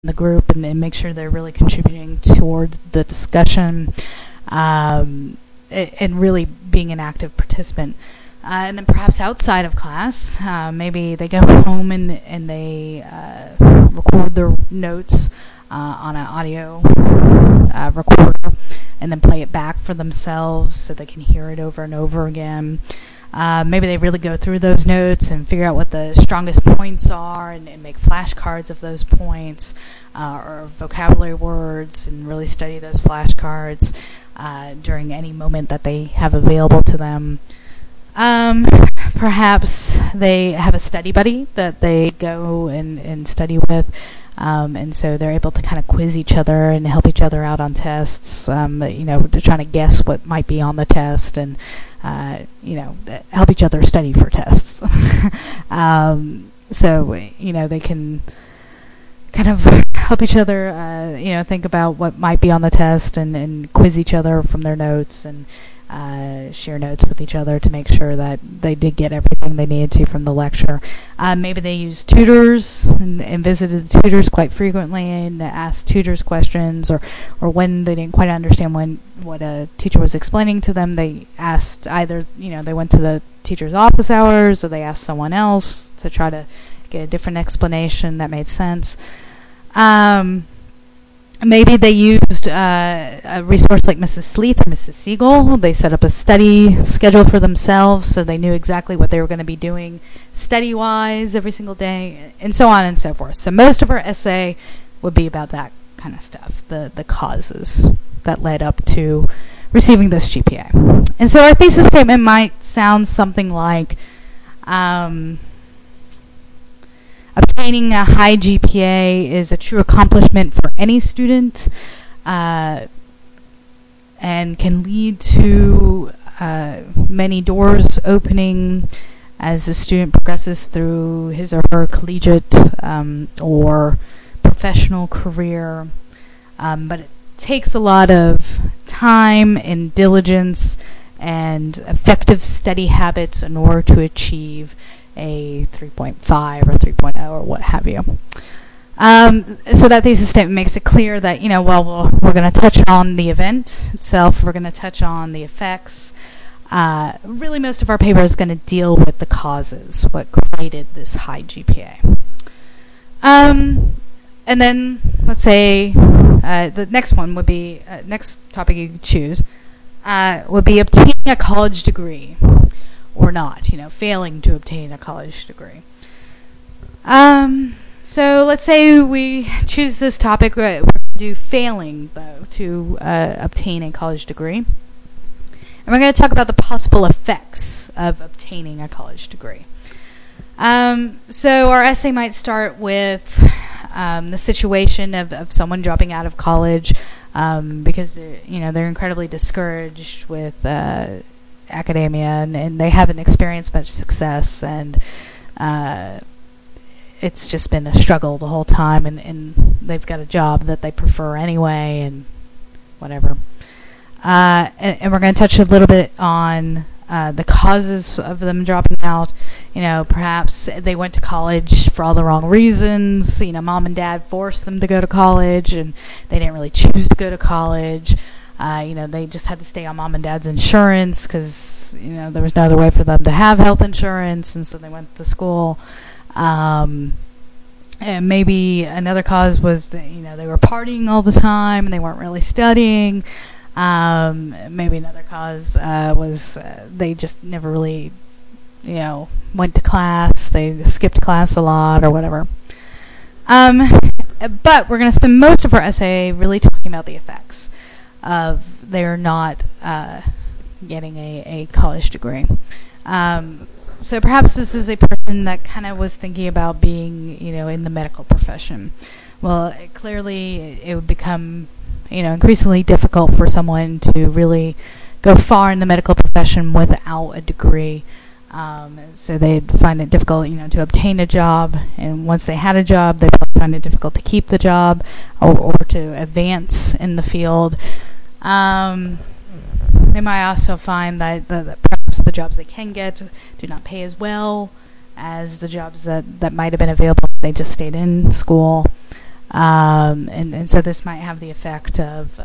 the group and make sure they're really contributing towards the discussion, and really being an active participant. And then perhaps outside of class, maybe they go home and they record their notes on an audio recorder and then play it back for themselves so they can hear it over and over again. Maybe they really go through those notes and figure out what the strongest points are and make flashcards of those points, or vocabulary words, and really study those flashcards during any moment that they have available to them. Perhaps they have a study buddy that they go and study with, and so they're able to kind of quiz each other and help each other out on tests, they're trying to guess what might be on the test and, help each other study for tests. They can kind of help each other, think about what might be on the test and quiz each other from their notes and share notes with each other to make sure that they did get everything they needed to from the lecture. Maybe they use tutors and visited the tutors quite frequently and asked tutors questions, or when they didn't quite understand what a teacher was explaining to them, they asked either, they went to the teacher's office hours or they asked someone else to try to get a different explanation that made sense. Maybe they used a resource like Mrs. Sleeth or Mrs. Siegel. They set up a study schedule for themselves so they knew exactly what they were going to be doing study-wise every single day, and so on and so forth. So most of our essay would be about that kind of stuff, the causes that led up to receiving this GPA. And so our thesis statement might sound something like, obtaining a high GPA is a true accomplishment for any student, and can lead to many doors opening as the student progresses through his or her collegiate or professional career. But it takes a lot of time and diligence and effective study habits in order to achieve a 3.5 or 3.0 or what have you. So that thesis statement makes it clear that, we're going to touch on the event itself, we're going to touch on the effects. Really most of our paper is going to deal with the causes, what created this high GPA. And then, let's say, the next one would be, next topic you could choose, would be obtaining a college degree. Or not, failing to obtain a college degree. So let's say we choose this topic. We're going to do failing, though, to obtain a college degree. And we're going to talk about the possible effects of obtaining a college degree. So our essay might start with the situation of someone dropping out of college because they're incredibly discouraged with academia, and they haven't experienced much success, and it's just been a struggle the whole time, and they've got a job that they prefer anyway, and whatever. And we're going to touch a little bit on the causes of them dropping out. Perhaps they went to college for all the wrong reasons. Mom and dad forced them to go to college, and they didn't really choose to go to college. They just had to stay on mom and dad's insurance because, there was no other way for them to have health insurance, and so they went to school. And maybe another cause was that, they were partying all the time and they weren't really studying. Maybe another cause was they just never really, went to class. They skipped class a lot or whatever. But we're going to spend most of our essay really talking about the effects of they're not getting a college degree. So perhaps this is a person that kind of was thinking about being, in the medical profession. Well, clearly it would become, increasingly difficult for someone to really go far in the medical profession without a degree. So they'd find it difficult, to obtain a job. And once they had a job, they'd find it difficult to keep the job or to advance in the field. They might also find that perhaps the jobs they can get do not pay as well as the jobs that might have been available if they just stayed in school. And so this might have the effect of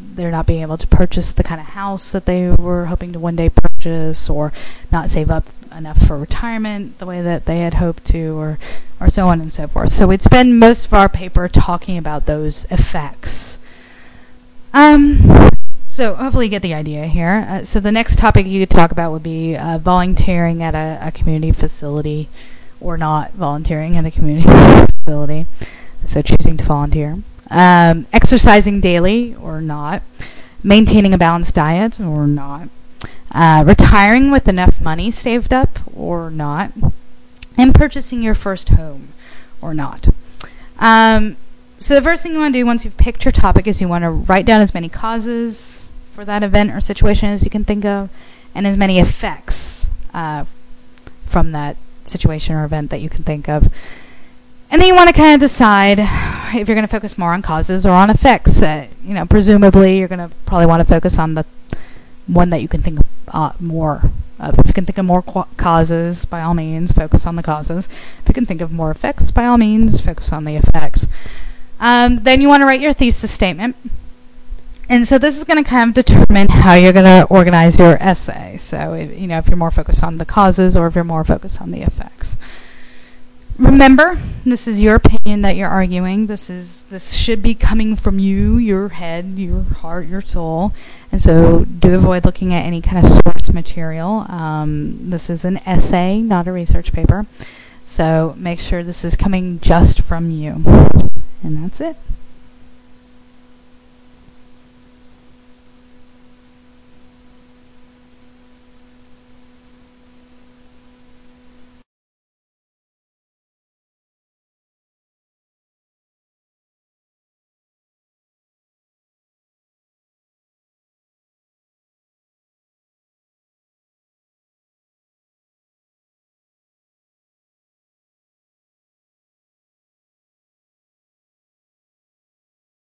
they're not being able to purchase the kind of house that they were hoping to one day purchase, or not save up enough for retirement the way that they had hoped to, or so on and so forth. So we'd spend most of our paper talking about those effects. So hopefully you get the idea here. So the next topic you could talk about would be volunteering at a community facility, or not volunteering at a community facility. So choosing to volunteer. Exercising daily or not. Maintaining a balanced diet or not. Retiring with enough money saved up or not. And purchasing your first home or not. So the first thing you want to do once you've picked your topic is you want to write down as many causes for that event or situation as you can think of, and as many effects from that situation or event that you can think of. And then you want to kind of decide if you're going to focus more on causes or on effects. Presumably you're going to probably want to focus on the one that you can think more of. If you can think of more causes, by all means, focus on the causes. If you can think of more effects, by all means, focus on the effects. Then you want to write your thesis statement. And so this is going to kind of determine how you're going to organize your essay. So, if you're more focused on the causes or if you're more focused on the effects. Remember, this is your opinion that you're arguing. This should be coming from you, your head, your heart, your soul. And so do avoid looking at any kind of source material. This is an essay, not a research paper. So make sure this is coming just from you. And that's it.